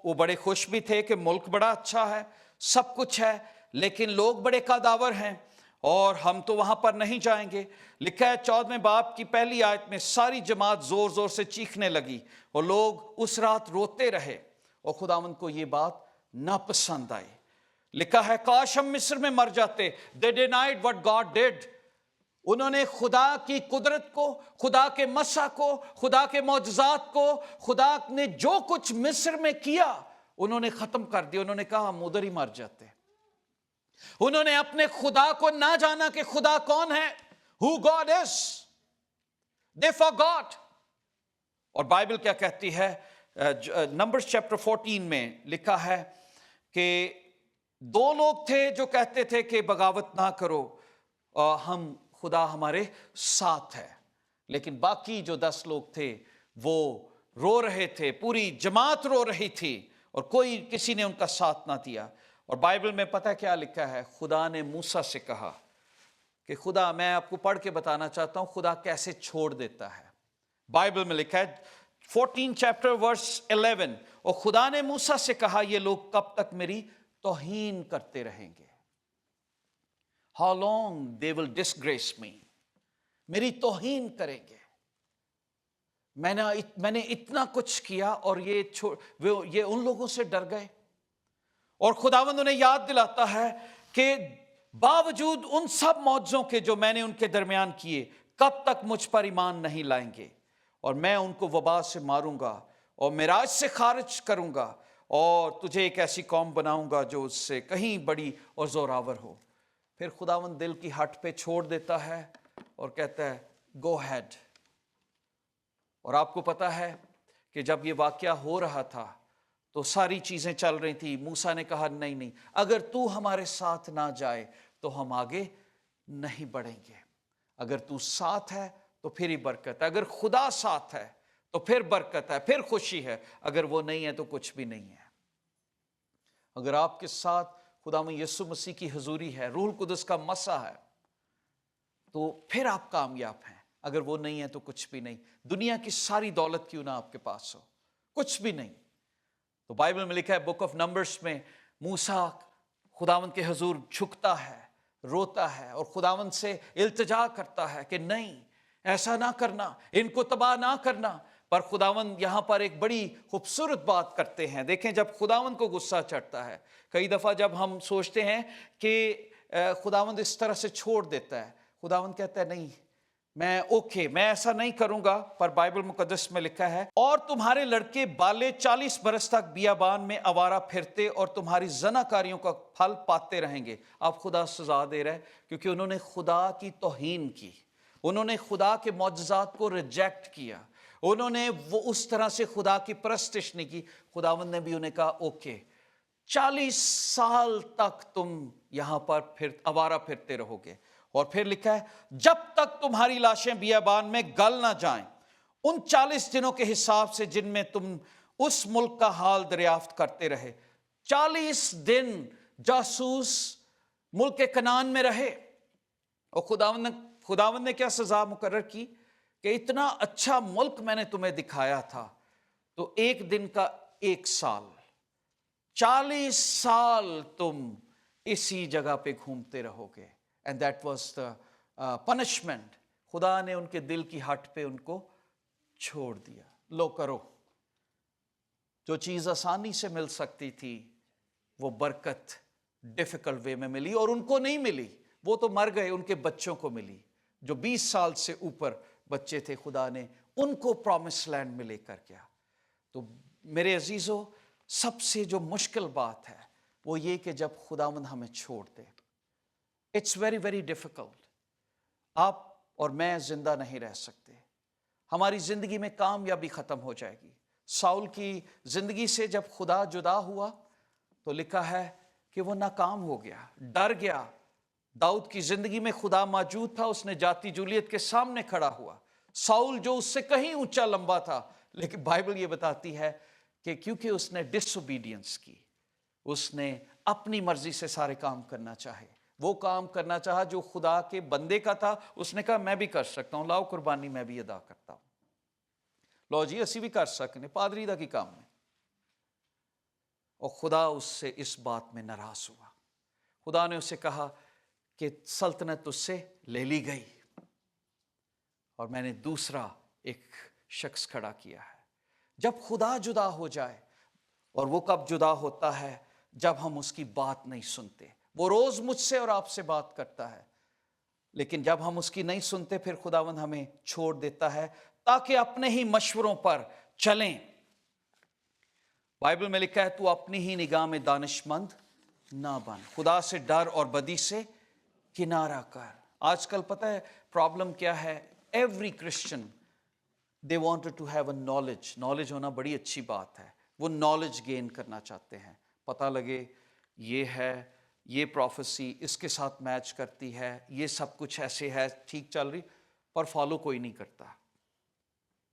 वो बड़े खुश भी थे कि मुल्क बड़ा अच्छा है, सब कुछ है, लेकिन लोग बड़े कादावर हैं और हम तो वहां पर नहीं जाएंगे। लिखा है 14वें बाब की पहली आयत में, सारी जमात जोर जोर से चीखने लगी और लोग उस रात रोते रहे और खुदावंद को ये बात नापसंद आई। लिखा है काश हम मिस्र में मर जाते। दे डिनाइड व्हाट गॉड डिड। उन्होंने खुदा की कुदरत को, खुदा के मसा को, खुदा के मौजज़ात को, खुदा ने जो कुछ मिस्र में किया انہوں نے ختم کر دیا. انہوں نے کہا ہم ادھر ہی مر جاتے. انہوں نے اپنے خدا کو نہ جانا کہ خدا کون ہے, who God is. They forgot. اور بائبل کیا کہتی ہے, نمبرز چیپٹر 14 میں لکھا ہے کہ 2 لوگ تھے جو کہتے تھے کہ بغاوت نہ کرو, ہم خدا ہمارے ساتھ ہے. لیکن باقی جو 10 لوگ تھے وہ رو رہے تھے, پوری جماعت رو رہی تھی اور کسی نے ان کا ساتھ نہ دیا. اور بائبل میں پتہ کیا لکھا ہے, خدا نے موسیٰ سے کہا کہ خدا, میں آپ کو پڑھ کے بتانا چاہتا ہوں خدا کیسے چھوڑ دیتا ہے. بائبل میں لکھا ہے 14 چیپٹر ورس 11, اور خدا نے موسیٰ سے کہا یہ لوگ کب تک میری توہین کرتے رہیں گے. How long they will disgrace me. میری توہین کریں گے. میں نے اتنا کچھ کیا اور یہ ان لوگوں سے ڈر گئے. اور خداوند انہیں یاد دلاتا ہے کہ باوجود ان سب معجزوں کے جو میں نے ان کے درمیان کیے, کب تک مجھ پر ایمان نہیں لائیں گے, اور میں ان کو وبا سے ماروں گا اور معراج سے خارج کروں گا, اور تجھے ایک ایسی قوم بناؤں گا جو اس سے کہیں بڑی اور زوراور ہو. پھر خداوند دل کی ہٹ پہ چھوڑ دیتا ہے اور کہتا ہے گو ہیڈ. اور آپ کو پتا ہے کہ جب یہ واقعہ ہو رہا تھا تو ساری چیزیں چل رہی تھی. موسیٰ نے کہا نہیں, اگر تو ہمارے ساتھ نہ جائے تو ہم آگے نہیں بڑھیں گے. اگر تو ساتھ ہے تو پھر ہی برکت ہے, اگر خدا ساتھ ہے تو پھر برکت ہے, پھر خوشی ہے, اگر وہ نہیں ہے تو کچھ بھی نہیں ہے. اگر آپ کے ساتھ خداوند یسوع مسیح کی حضوری ہے, روح القدس کا مسا ہے, تو پھر آپ کامیاب ہیں. اگر وہ نہیں ہے تو کچھ بھی نہیں. دنیا کی ساری دولت کیوں نہ آپ کے پاس ہو, کچھ بھی نہیں. تو بائبل میں لکھا ہے بک آف نمبرز میں, موسیٰ خداوند کے حضور جھکتا ہے, روتا ہے اور خداوند سے التجا کرتا ہے کہ نہیں, ایسا نہ کرنا, ان کو تباہ نہ کرنا. پر خداوند یہاں پر ایک بڑی خوبصورت بات کرتے ہیں. دیکھیں, جب خداوند کو غصہ چڑھتا ہے, کئی دفعہ جب ہم سوچتے ہیں کہ خداوند اس طرح سے چھوڑ دیتا ہے, خداوند کہتا ہے نہیں, میں ایسا نہیں کروں گا. پر بائبل مقدس میں لکھا ہے اور تمہارے لڑکے بالے 40 برس تک بیابان میں آوارہ پھرتے اور تمہاری زناکاریوں کا پھل پاتے رہیں گے. اب خدا سزا دے رہا ہے کیونکہ انہوں نے خدا کی توہین کی, انہوں نے خدا کے معجزات کو ریجیکٹ کیا, انہوں نے وہ اس طرح سے خدا کی پرستش نہیں کی. خداوند نے بھی انہیں کہا اوکے, 40 سال تک تم یہاں پر آوارہ پھرتے رہو گے. اور پھر لکھا ہے جب تک تمہاری لاشیں بیابان میں گل نہ جائیں, ان 40 دنوں کے حساب سے جن میں تم اس ملک کا حال دریافت کرتے رہے. 40 دن جاسوس ملک کنعان میں رہے, اور خداوند نے کیا سزا مقرر کی کہ اتنا اچھا ملک میں نے تمہیں دکھایا تھا, تو ایک دن کا 1 سال, 40 سال تم اسی جگہ پہ گھومتے رہو گے. And that was the punishment. خدا نے ان کے دل کی ہٹ پہ ان کو چھوڑ دیا. لو کرو. جو چیز آسانی سے مل سکتی تھی وہ برکت ڈیفیکلٹ وے میں ملی, اور ان کو نہیں ملی, وہ تو مر گئے, ان کے بچوں کو ملی. جو 20 سال سے اوپر بچے تھے, خدا نے ان کو پرومس لینڈ میں لے کر گیا. تو میرے عزیزو, سب سے جو مشکل بات ہے وہ یہ کہ جب خداوند ہمیں چھوڑ دے, اٹس ویری ویری ڈیفیکلٹ. آپ اور میں زندہ نہیں رہ سکتے, ہماری زندگی میں کامیابی ختم ہو جائے گی. ساؤل کی زندگی سے جب خدا جدا ہوا تو لکھا ہے کہ وہ ناکام ہو گیا, ڈر گیا. داؤد کی زندگی میں خدا موجود تھا, اس نے جاتی جولیت کے سامنے کھڑا ہوا. ساؤل جو اس سے کہیں اونچا لمبا تھا, لیکن بائبل یہ بتاتی ہے کہ کیونکہ اس نے ڈس اوبیڈینس کی, اس نے اپنی مرضی سے سارے کام کرنا چاہے, وہ کام کرنا چاہا جو خدا کے بندے کا تھا. اس نے کہا میں بھی کر سکتا ہوں, لاؤ قربانی میں بھی ادا کرتا ہوں. لو جی اسی بھی کر سکتے پادری دا کی کام میں. اور خدا اس سے اس بات میں ناراض ہوا. خدا نے اسے کہا کہ سلطنت اس سے لے لی گئی اور میں نے دوسرا ایک شخص کھڑا کیا ہے. جب خدا جدا ہو جائے, اور وہ کب جدا ہوتا ہے جب ہم اس کی بات نہیں سنتے. وہ روز مجھ سے اور آپ سے بات کرتا ہے, لیکن جب ہم اس کی نہیں سنتے پھر خداوند ہمیں چھوڑ دیتا ہے تاکہ اپنے ہی مشوروں پر چلیں. बाइबल में लिखा है तू अपनी ही निगाह में दानिशमंद ना बन, खुदा से डर और बदी से किनारा कर। आजकल पता है प्रॉब्लम क्या है? Every Christian they wanted to have a knowledge. Knowledge होना बड़ी अच्छी बात है, वो नॉलेज गेन करना चाहते हैं, पता लगे ये है, ये प्रोफेसी इसके साथ मैच करती है, ये सब कुछ ऐसे है, ठीक चल रही, पर फॉलो कोई नहीं करता,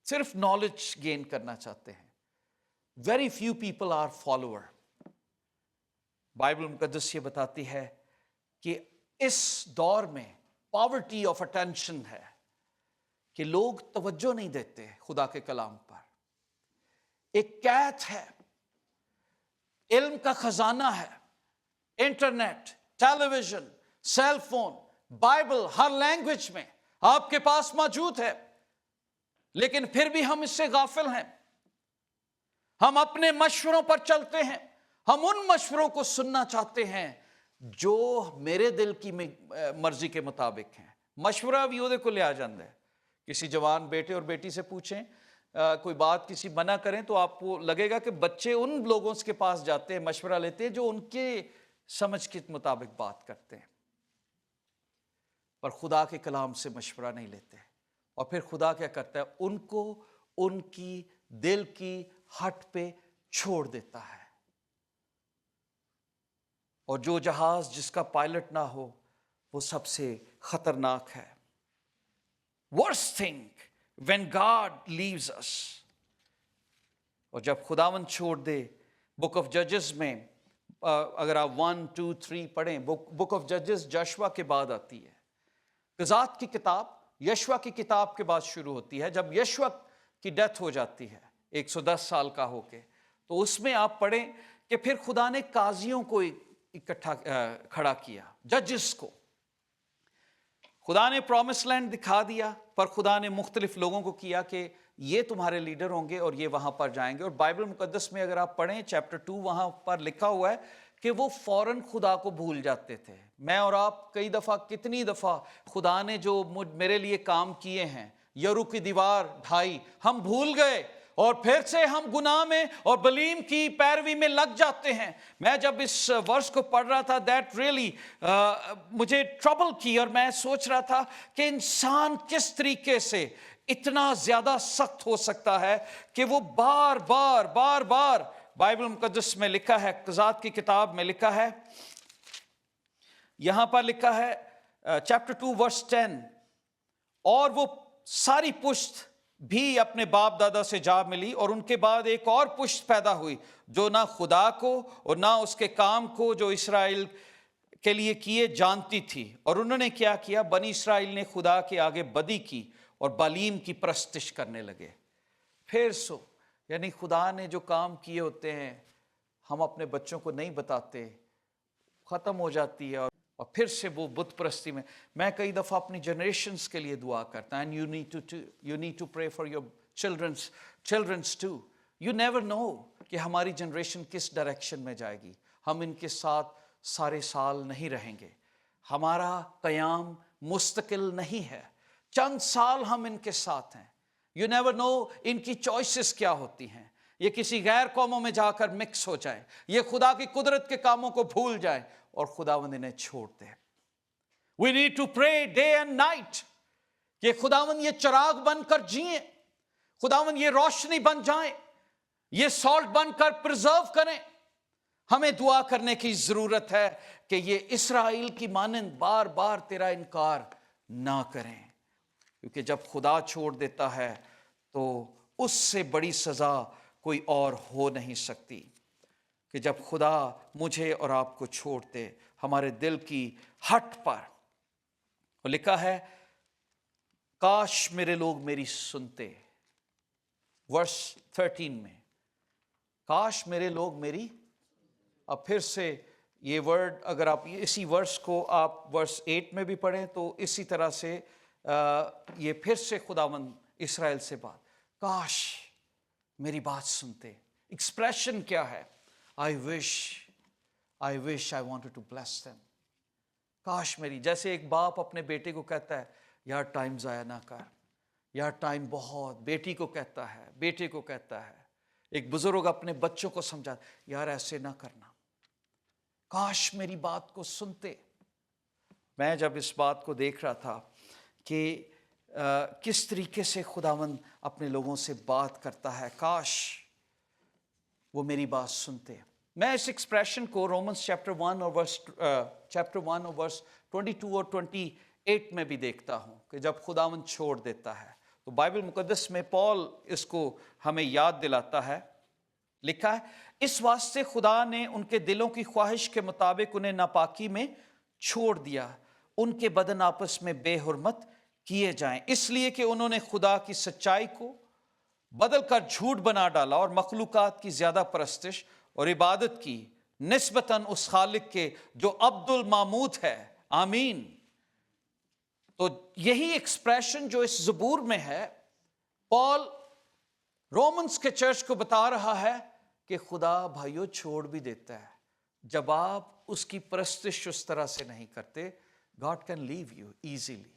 सिर्फ नॉलेज गेन करना चाहते हैं। Very few people are follower. Bible मुकद्दस ये बताती है कि इस दौर में पॉवर्टी ऑफ अटेंशन है कि लोग तवज्जो नहीं देते खुदा के कलाम पर। एक कैद है, इल्म का खजाना है, internet, television, cell phone, Bible हर लैंग्वेज में आपके पास मौजूद है, लेकिन फिर भी हम इससे गाफिल हैं। हम अपने मशवरों पर चलते हैं, हम उन मशवरों को सुनना चाहते हैं जो मेरे दिल की मर्जी के मुताबिक हैं। मशवरा भी ਉਹਦੇ को लिया जाता है। किसी जवान बेटे और बेटी से पूछें कोई बात किसी मना करें तो आपको लगेगा कि बच्चे उन लोगों के पास जाते हैं, मशवरा लेते हैं जो उनके समझ के मुताबिक बात करते हैं, पर खुदा के कलाम से मशवरा नहीं लेते। और फिर खुदा क्या करता है? उनको उनकी दिल की हट पे छोड़ देता है। और जो जहाज जिसका पायलट ना हो वो सबसे खतरनाक है। Worst thing when God leaves us। और जब खुदावन छोड़ दे, बुक ऑफ जजेस में अगर आप 1, 2, 3 पढ़ें, बुक ऑफ जजेस यशवा के बाद आती है। क़ज़ात की किताब यशवा की किताब के बाद शुरू होती है। जब यशवा की डेथ हो जाती है 110 साल का होके, तो उसमें आप पढ़ें कि फिर खुदा ने काजियों को इकट्ठा खड़ा किया, जजेस को। खुदा ने प्रॉमिस लैंड दिखा दिया, पर खुदा ने मुख्तलिफ लोगों को किया कि ये तुम्हारे लीडर होंगे और ये वहां पर जाएंगे। और बाइबल मुकद्दस में अगर आप पढ़ें चैप्टर 2, वहां पर लिखा हुआ है कि वो फौरन खुदा को भूल जाते थे। मैं और आप कई दफ़ा, कितनी दफ़ा खुदा ने जो मेरे लिए काम किए हैं, यरू की दीवार ढाई, हम भूल गए और फिर से हम गुनाह में और बलीम की पैरवी में लग जाते हैं। मैं जब इस वर्स को पढ़ रहा था, दैट रियली मुझे ट्रबल की, और मैं सोच रहा था कि इंसान किस तरीके से इतना ज़्यादा सख्त हो सकता है कि वो बार बार बाइबल मुकद्दस में लिखा है, क़ज़ात की किताब में लिखा है, यहां पर लिखा है चैप्टर 2 वर्स 10, और वो सारी पुश्त भी अपने बाप दादा से जा मिली, और उनके बाद एक और पुश्त पैदा हुई जो ना खुदा को और ना उसके काम को जो इसराइल के लिए किए जानती थी। और उन्होंने क्या किया? बनी इसराइल ने खुदा के आगे बदी की और बालीम की परस्तिश करने लगे। फिर यानी खुदा ने जो काम किए होते हैं हम अपने बच्चों को नहीं बताते, ख़त्म हो जाती है, और फिर से वो बुत परस्ती में। मैं कई दफ़ा अपनी जनरेशन्स के लिए दुआ करता हूँ, and you need to pray for your childrens too. You never know कि हमारी जनरेशन किस डायरेक्शन में जाएगी। हम इनके साथ सारे साल नहीं रहेंगे, हमारा क़याम मुस्तकिल नहीं है, चंद साल हम इनके साथ हैं। यू नेवर नो इनकी चॉइसेस क्या होती हैं। ये किसी गैर कौमों में जाकर मिक्स हो जाए, ये खुदा की कुदरत के कामों को भूल जाए और खुदावंद इन्हें छोड़ दे। We need to pray day and night कि खुदावंद ये चिराग बनकर जिए, खुदावंद ये रोशनी बन जाए, ये सॉल्ट बनकर प्रिजर्व करें। हमें दुआ करने की जरूरत है कि ये इसराइल की मानंद बार बार तेरा इनकार ना करें, क्योंकि जब खुदा छोड़ देता है तो उससे बड़ी सजा कोई और हो नहीं सकती कि जब खुदा मुझे और आपको छोड़ते हमारे दिल की हट पर। और लिखा है, काश मेरे लोग मेरी सुनते, वर्स 13 में, काश मेरे लोग मेरी। अब फिर से ये वर्ड, अगर आप इसी वर्स को आप वर्स 8 में भी पढ़ें तो इसी तरह से ये फिर से खुदावंद इसराइल से बात, काश मेरी बात सुनते। एक्सप्रेशन क्या है? I wish I wanted to bless them. काश मेरी, जैसे एक बाप अपने बेटे को कहता है, यार टाइम ज़ाया ना कर, यार टाइम बहुत, बेटी को कहता है, बेटे को कहता है। ایک بزرگ اپنے بچوں کو سمجھا، یار ایسے نہ کرنا، کاش میری بات کو سنتے۔ میں جب اس بات کو دیکھ رہا تھا کہ کس طریقے سے خداوند اپنے لوگوں سے بات کرتا ہے، کاش وہ میری بات سنتے۔ میں اس ایکسپریشن کو رومنس چیپٹر 1 اور ورس 22 اور 28 میں بھی دیکھتا ہوں کہ جب خداوند چھوڑ دیتا ہے تو بائبل مقدس میں پال اس کو ہمیں یاد دلاتا ہے۔ لکھا ہے، اس واسطے خدا نے ان کے دلوں کی خواہش کے مطابق انہیں ناپاکی میں چھوڑ دیا، ان کے بدن آپس میں بے حرمت کیے جائیں، اس لیے کہ انہوں نے خدا کی سچائی کو بدل کر جھوٹ بنا ڈالا اور مخلوقات کی زیادہ پرستش اور عبادت کی نسبتاً اس خالق کے جو عبد المعمود ہے۔ آمین۔ تو یہی ایکسپریشن جو اس زبور میں ہے، پال رومنس کے چرچ کو بتا رہا ہے کہ خدا بھائیو چھوڑ بھی دیتا ہے جب آپ اس کی پرستش اس طرح سے نہیں کرتے۔ God can leave you easily۔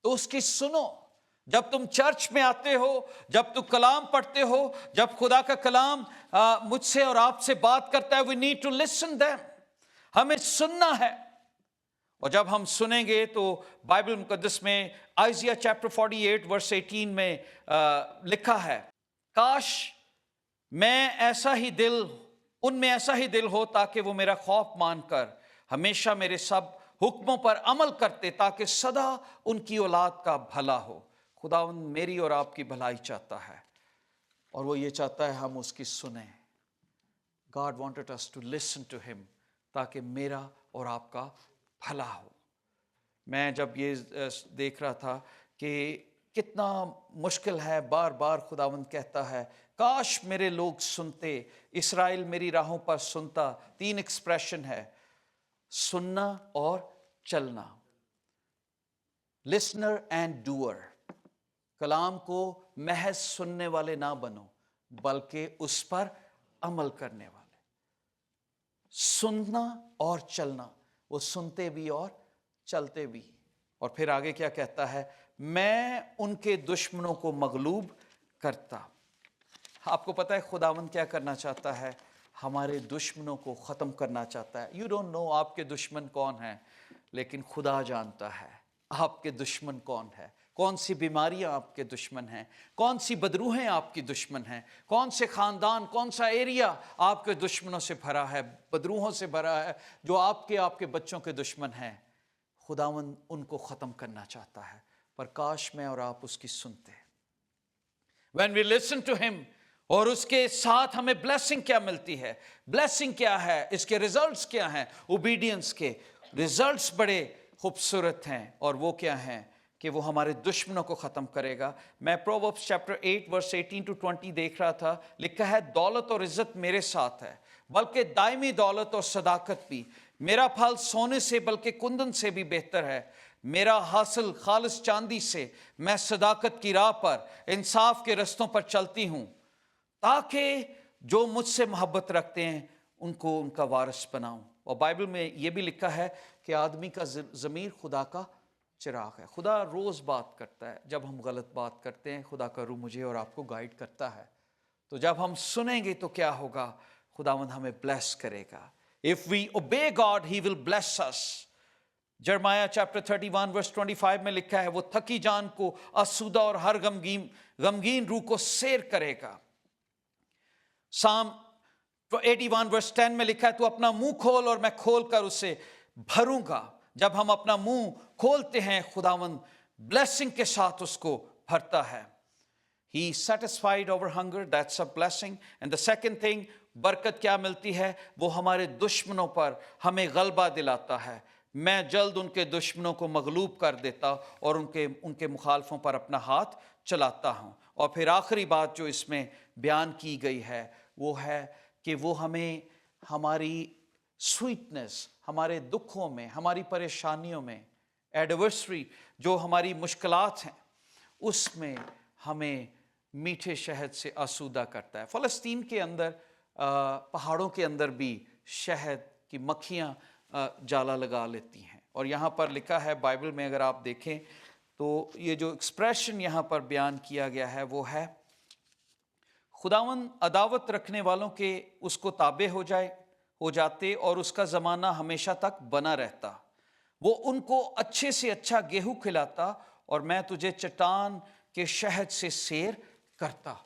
تو اس کی سنو، جب تم چرچ میں آتے ہو، جب تم کلام پڑھتے ہو، جب خدا کا کلام مجھ سے اور آپ سے بات کرتا ہے، we need to listen them، ہمیں سننا ہے۔ اور جب ہم سنیں گے تو بائبل مقدس میں آئزیہ چیپٹر 48 ورس 18 میں لکھا ہے، کاش میں ان میں ایسا ہی دل ہو تاکہ وہ میرا خوف مان کر ہمیشہ میرے سب حکموں پر عمل کرتے، تاکہ سدا ان کی اولاد کا بھلا ہو۔ خداوند میری اور آپ کی بھلائی چاہتا ہے، اور وہ یہ چاہتا ہے ہم اس کی سنیں۔ God wanted us to listen to him تاکہ میرا اور آپ کا بھلا ہو۔ میں جب یہ دیکھ رہا تھا کہ کتنا مشکل ہے، بار بار خداوند کہتا ہے کاش میرے لوگ سنتے، اسرائیل میری راہوں پر سنتا۔ 3 ایکسپریشن ہے، سننا اور چلنا، لسنر اینڈ ڈوئر۔ کلام کو محض سننے والے نہ بنو بلکہ اس پر عمل کرنے والے۔ سننا اور چلنا، وہ سنتے بھی اور چلتے بھی۔ اور پھر آگے کیا کہتا ہے، میں ان کے دشمنوں کو مغلوب کرتا۔ آپ کو پتہ ہے خداوند کیا کرنا چاہتا ہے؟ ہمارے دشمنوں کو ختم کرنا چاہتا ہے۔ یو ڈونٹ نو آپ کے دشمن کون ہیں، لیکن خدا جانتا ہے آپ کے دشمن کون ہے، کون سی بیماریاں آپ کے دشمن ہیں، کون سی بدروہیں آپ کی دشمن ہیں، کون سے خاندان، کون سا ایریا آپ کے دشمنوں سے بھرا ہے، بدروہوں سے بھرا ہے، جو آپ کے بچوں کے دشمن ہیں۔ خداوند ان کو ختم کرنا چاہتا ہے، پر کاش میں اور آپ اس کی سنتے۔ When we listen to him، اور اس کے ساتھ ہمیں بلیسنگ کیا ملتی ہے، بلیسنگ کیا ہے، اس کے ریزلٹس کیا ہیں؟ اوبیڈینس کے ریزلٹس بڑے خوبصورت ہیں، اور وہ کیا ہیں کہ وہ ہمارے دشمنوں کو ختم کرے گا۔ میں پرووربس چیپٹر 8 ورس 18 to 20 دیکھ رہا تھا، لکھا ہے دولت اور عزت میرے ساتھ ہے، بلکہ دائمی دولت اور صداقت بھی، میرا پھل سونے سے بلکہ کندن سے بھی بہتر ہے، میرا حاصل خالص چاندی سے، میں صداقت کی راہ پر انصاف کے رستوں پر چلتی ہوں، تاکہ جو مجھ سے محبت رکھتے ہیں ان کو ان کا وارث بناؤں۔ اور بائبل میں یہ بھی لکھا ہے کہ آدمی کا ضمیر خدا کا چراغ ہے۔ خدا روز بات کرتا ہے، جب ہم غلط بات کرتے ہیں خدا کا روح مجھے اور آپ کو گائیڈ کرتا ہے، تو جب ہم سنیں گے تو کیا ہوگا؟ خداوند ہمیں بلیس کرے گا۔ If we obey God, he will bless us۔ Jeremiah chapter 31 verse 25 میں لکھا ہے، وہ تھکی جان کو آسودہ اور ہر غمگین روح کو سیر کرے گا۔ سام 81 ورس 10 میں لکھا ہے، تو اپنا منہ کھول اور میں کھول کر اسے بھروں گا۔ جب ہم اپنا منہ کھولتے ہیں خداوند بلیسنگ کے ساتھ اس کو بھرتا ہے۔ He satisfied our hunger, that's a blessing. And the second thing، برکت کیا ملتی ہے؟ وہ ہمارے دشمنوں پر ہمیں غلبہ دلاتا ہے۔ میں جلد ان کے دشمنوں کو مغلوب کر دیتا اور ان کے مخالفوں پر اپنا ہاتھ چلاتا ہوں۔ اور پھر آخری بات جو اس میں بیان کی گئی ہے وہ ہے کہ وہ ہمیں ہماری سویٹنس، ہمارے دکھوں میں، ہماری پریشانیوں میں، ایڈورسری جو ہماری مشکلات ہیں اس میں ہمیں میٹھے شہد سے آسودہ کرتا ہے۔ فلسطین کے اندر پہاڑوں کے اندر بھی شہد کی مکھیاں جالا لگا لیتی ہیں، اور یہاں پر لکھا ہے بائبل میں اگر آپ دیکھیں تو یہ جو ایکسپریشن یہاں پر بیان کیا گیا ہے وہ ہے खुदावन अदावत रखने वालों के उसको ताबे हो जाते और उसका ज़माना हमेशा तक बना रहता। वो उनको अच्छे से अच्छा गेहूं खिलाता और मैं तुझे चट्टान के शहद से सेर करता।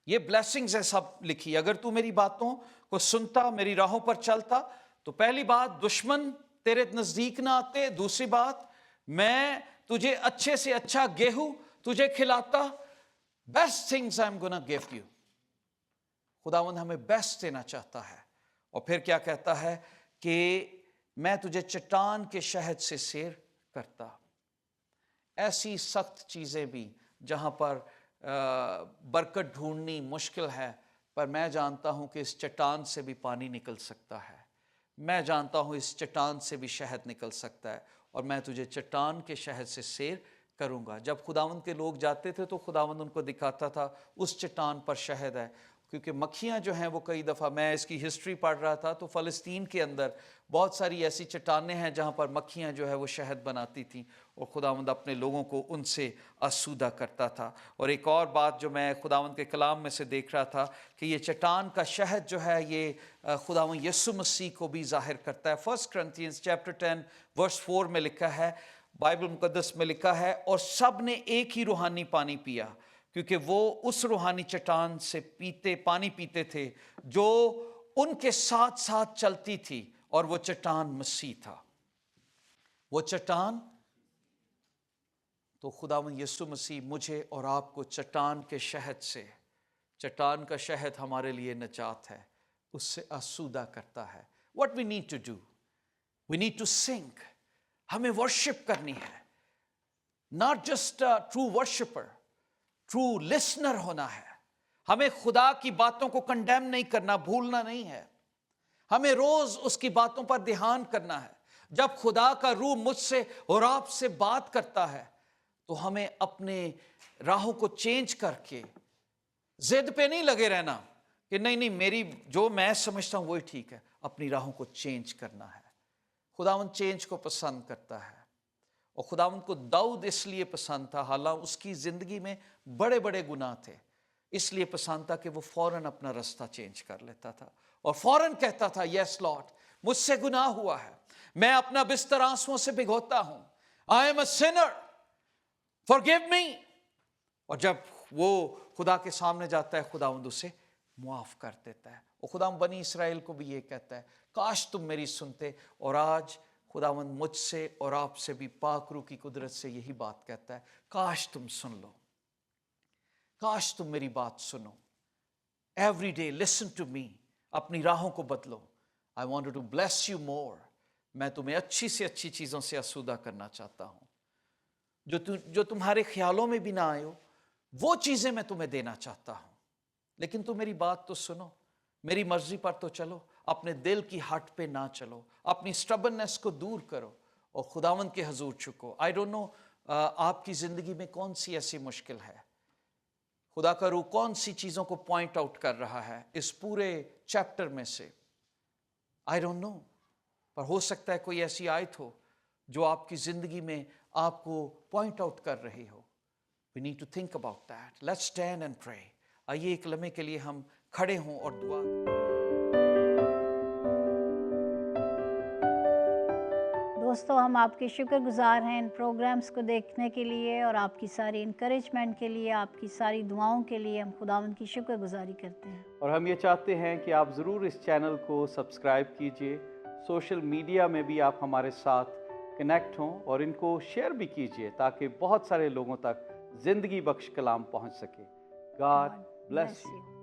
ये ब्लेसिंग्स है सब लिखी। अगर तू मेरी बातों को सुनता, मेरी राहों पर चलता, तो पहली बात, दुश्मन तेरे नजदीक ना आते। दूसरी बात, मैं तुझे अच्छे से अच्छा गेहूं तुझे खिलाता। Best things I am gonna give you. खुदावंद हमें बेस्ट देना चाहता है। और फिर क्या कहता है कि मैं तुझे चट्टान के शहद से सेर करता। ऐसी सख्त चीजें भी जहां पर बरकत ढूंढनी मुश्किल है, पर मैं जानता हूं कि इस चट्टान से भी पानी निकल सकता है। मैं जानता हूं इस चट्टान से भी शहद निकल सकता है, और मैं तुझे चट्टान के शहद से सेर करूंगा। जब खुदावंद के लोग जाते थे तो खुदावंद उनको दिखाता था उस चट्टान पर शहद है, क्योंकि मक्खियां जो हैं वो कई दफ़ा, मैं इसकी हिस्ट्री पढ़ रहा था तो फ़लस्तीन के अंदर बहुत सारी ऐसी चट्टानें हैं जहां पर मक्खियां जो है वो शहद बनाती थीं, और खुदावंद अपने लोगों को उनसे आसूदा करता था। और एक और बात जो मैं खुदावंद के कलाम में से देख रहा था कि ये चट्टान का शहद जो है ये खुदावंद यीशु मसीह को भी ज़ाहिर करता है। 1 Corinthians chapter 10 verse 4 में लिखा है, बाइबल मुकद्दस में लिखा है, और सब ने एक ही रूहानी पानी पिया, क्योंकि वो उस रूहानी चट्टान से पानी पीते थे जो उनके साथ साथ चलती थी, और वो चट्टान मसीह था। वो चट्टान तो खुदावंद यीशु मसीह मुझे और आपको चट्टान के शहद से, चट्टान का शहद हमारे लिए नजात है, उससे आसूदा करता है। What we need to do? We need to sing. हमें वर्शिप करनी है, not just a true worshipper, true listener होना है। हमें खुदा की बातों को कंडेम नहीं करना, भूलना नहीं है। हमें रोज उसकी बातों पर ध्यान करना है। जब खुदा का रूह मुझसे और आपसे बात करता है तो हमें अपने राहों को चेंज करके जिद पे नहीं लगे रहना कि नहीं नहीं मेरी जो मैं समझता हूं वही ठीक है। अपनी राहों को चेंज करना है। खुदावंद चेंज को पसंद करता है, और खुदावंद को दाऊद इसलिए पसंद था, हालांकि उसकी जिंदगी में बड़े बड़े गुनाह थे, इसलिए पसंद था कि वो फौरन अपना रास्ता चेंज कर लेता था और फौरन कहता था, यस लॉर्ड, मुझसे गुनाह हुआ है, मैं अपना बिस्तर आंसुओं से भिगोता हूं, I am a Sinner, forgive me. और जब वो खुदा के सामने जाता है, खुदावंद उसे मुआफ कर देता है। और खुदावंद बनी इसराइल को भी ये कहता है, काश तुम मेरी सुनते। और आज खुदावंद मुझसे और आपसे भी पाक रूह की कुदरत से यही बात कहता है, काश तुम सुन लो, काश तुम मेरी बात सुनो। Every day listen to me, अपनी राहों को बदलो। I want to bless you more, मैं तुम्हें अच्छी से अच्छी चीजों से आसूदा करना चाहता हूं, जो तुम्हारे ख्यालों में भी ना आयो, वो चीजें मैं तुम्हें देना चाहता हूं। लेकिन तुम मेरी बात तो सुनो, मेरी मर्जी पर तो चलो, अपने दिल की हट पे ना चलो, अपनी स्टबननेस को दूर करो और खुदावंद के हजूर झुको। आई डोंट नो आपकी जिंदगी में कौन सी ऐसी मुश्किल है, खुदा का रूह कौन सी चीजों को पॉइंट आउट कर रहा है इस पूरे चैप्टर में से, आई डोंट नो। पर हो सकता है कोई ऐसी आयत हो जो आपकी जिंदगी में आपको पॉइंट आउट कर रही हो। We need to think about that. Let's stand and pray. आइए एक लम्हे के लिए हम खड़े हों और दुआ करें। दोस्तों, हम आपके शुक्रगुजार हैं इन प्रोग्राम्स को देखने के लिए और आपकी सारी इनकरेजमेंट के लिए, आपकी सारी दुआओं के लिए हम खुदावंद की शुक्रगुजारी करते हैं। और हम ये चाहते हैं कि आप ज़रूर इस चैनल को सब्सक्राइब कीजिए, सोशल मीडिया में भी आप हमारे साथ कनेक्ट हों और इनको शेयर भी कीजिए ताकि बहुत सारे लोगों तक ज़िंदगी बख्श कलाम पहुंच सके। God bless you.